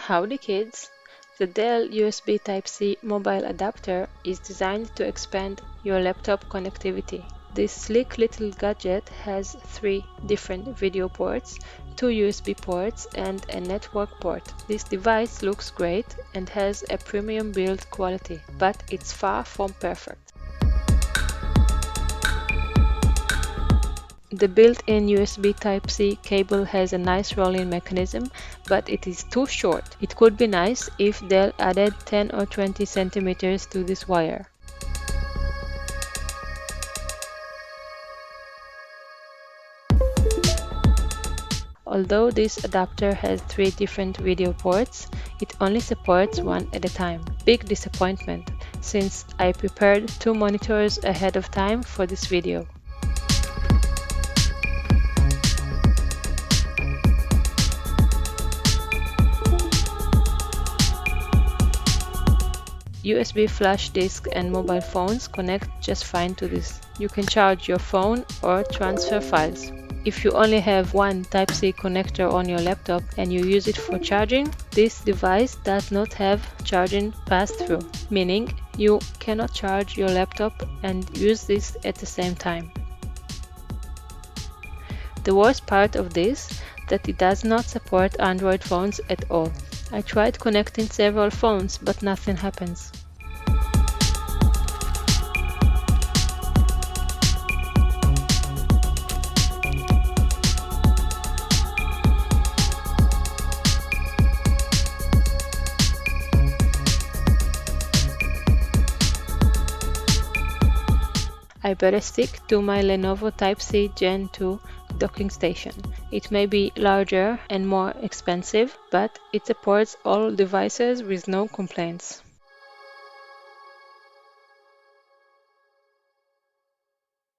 Howdy kids! The Dell USB Type-C mobile adapter is designed to expand your laptop connectivity. This sleek little gadget has 3 different video ports, 2 USB ports, and a network port. This device looks great and has a premium build quality, but it's far from perfect. The built-in USB Type-C cable has a nice rolling mechanism, but it is too short. It could be nice if Dell added 10 or 20 centimeters to this wire. Although this adapter has 3 different video ports, it only supports one at a time. Big disappointment, since I prepared 2 monitors ahead of time for this video. USB flash disk and mobile phones connect just fine to this. You can charge your phone or transfer files. If you only have one Type-C connector on your laptop and you use it for charging, this device does not have charging pass-through, meaning you cannot charge your laptop and use this at the same time. The worst part of this is that it does not support Android phones at all. I tried connecting several phones, but nothing happens. I better stick to my Lenovo Type-C Gen 2 docking station. It may be larger and more expensive, but it supports all devices with no complaints.